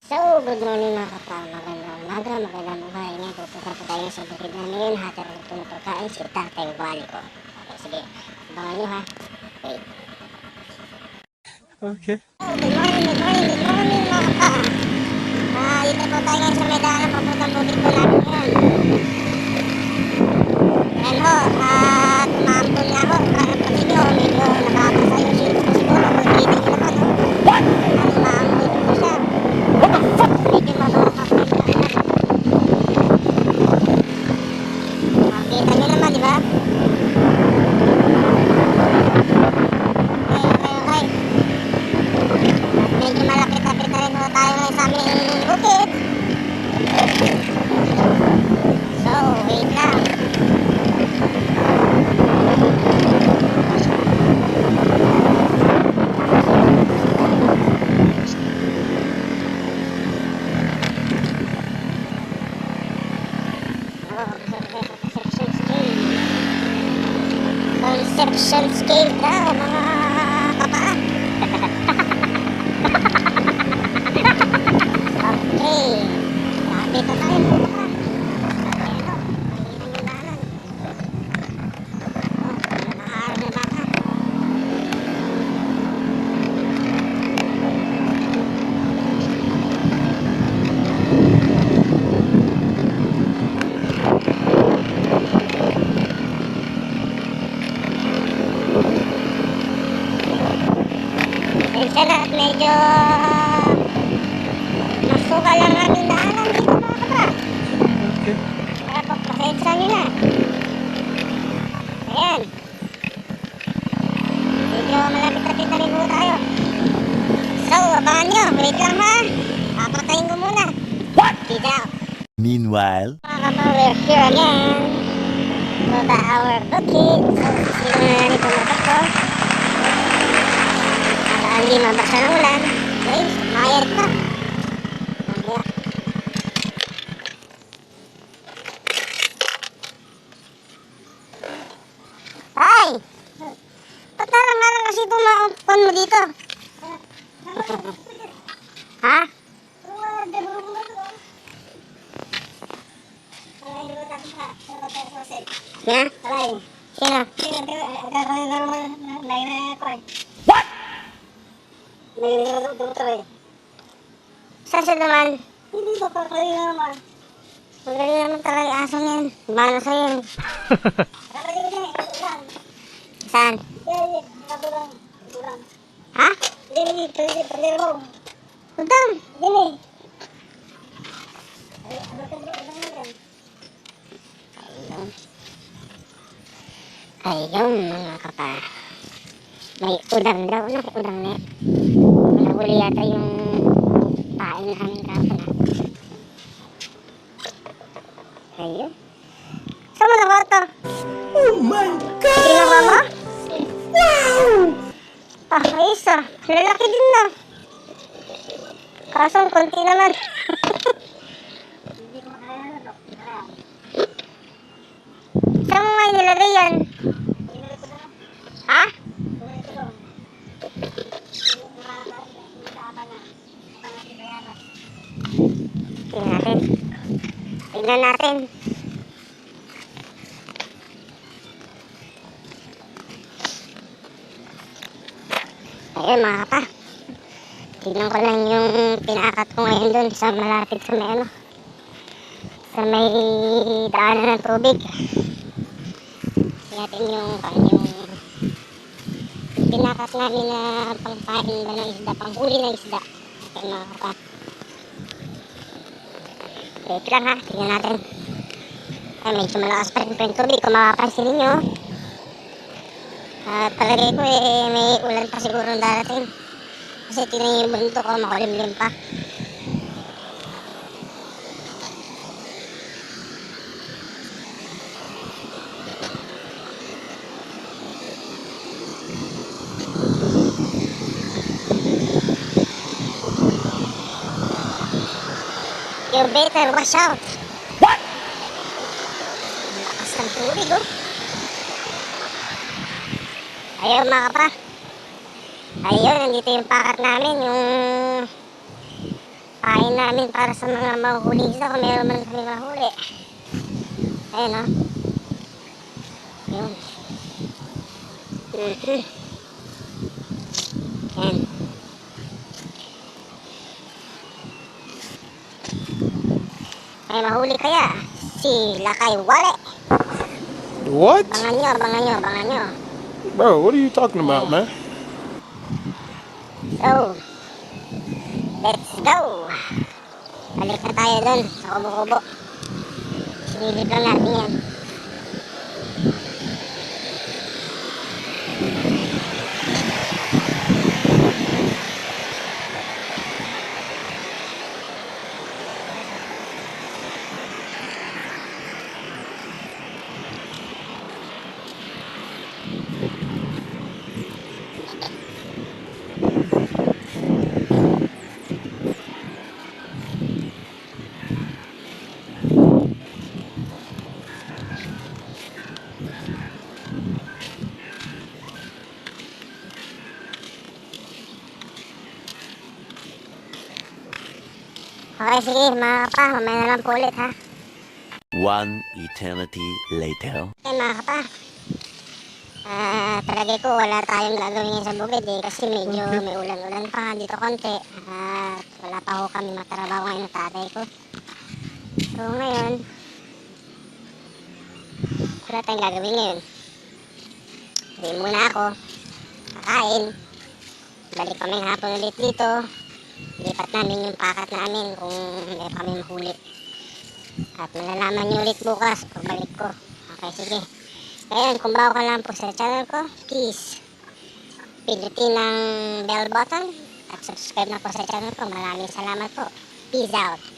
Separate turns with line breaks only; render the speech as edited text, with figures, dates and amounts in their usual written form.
So, good morning mga kapa, magandang umaga, magandang buhay. Ngayon, pupunta po tayo sa bukid namin. Hatid ko na pagkain si Tatay Wally ko. Okay, sige, abangan nyo ha. Okay.
Okay.
So, good morning mga kapa. Dito po tayo ngayon sa may daanan, papuntang bukid po namin ngayon. Ayan ho, tumambon nga ho. Kaya po ninyo, medyo nakakasa yung shades ko siguro. Kung kita nyo naman ho. Tumambon po siya. Medyo mababakap na siya. Kita nyo naman, di ba? Okay. Medyo malapit-lapit na rin ho tayo ngayon sa aming bukid. So, wait lang. Conception scale daw mga kapa. Okay. Lapit na tayo mga kapa. Ayan o. Ayan yung daanan. Nakaharap na baka. At medyo masuka lang aming daanan dito mga kapa.
Okay.
Kaya pagpasensya nyo na. Ayan. Medyo malapit-lapit na rin po tayo. So, abangan nyo. Wait lang ha. Papatayin ko muna. Peace out.
Meanwhile.
Mga kapa, we're here again. To the our bukid. So, sino na rin pumatak ko. Para hindi mabasa ng ulan. Okay, mayat pa. Mamaya. Ay! Ba't narang-narang kasi pumaupon mo dito? Ha? Ya? Sino? What? Saan siya naman? Hindi ba kakali naman? Magaling naman talaga yung asong yan. Bala sa'yo yun. Saan? Ha? Udang? Ayun mga kapa. May udang daw na. Udang net. Nahuli yata yung pain namin kapon ha. Ayun. Saan mo na kwarto?
Oh my God!
Ginawa mo? Wow! Ayos ah. Lalaki din na. Kaso konti naman. Saan mo nga nilagay yan? Ha? Tingnan natin. Tingnan natin. Ayun mga kapa. Tignan ko lang yung pinaakat ko ngayon dun sa malapit sa may ano. Sa may daanan ng tubig. Tingnan yung pinakat namin na pangpain ba ng isda, panghuli ng isda. Okay mga kapa. Wait lang ha, tingnan natin. Ay, medyo malakas pa rin po yung tubig kung makapansin ninyo. At palagay ko may ulan pa siguro darating. Kasi tingnan yung bundok ko, makulimlim pa. You better watch out. What? Lakas ng tubig oh. Ayun mga kapa. Ayun, nandito yung pakat namin, yung Pain namin para sa mga mahuli isda kung meron man kami mahuli. Ayun o. Yun. Yan. May mahuli kaya si Lakay Wale.
What?
Abangan nyo.
Bro, what are you talking about, man?
So, let's go! Balik na tayo dun sa kubo-kubo. Sinilip lang natin yan. Okay, sige mga kapa, mamaya na lang po ulit ha.
One eternity later.
Okay mga kapa, talagay ko wala tayong gagawin ngayon sa bukid kasi medyo may ulan-ulan pa dito konti. At wala pa ho kami matrabaho ngayon ng tatay ko. So ngayon, wala tayong gagawin ngayon. Hindi muna ako kakain. Balik kami hapon ulit dito. Lipat namin yung pakat namin kung may kami mahuli. At malalaman nyo ulit bukas pagbalik ko. Okay, sige. Ngayon, kung bago ka lang po sa channel ko, please pindutin ng bell button at subscribe na po sa channel ko. Maraming salamat po. Peace out.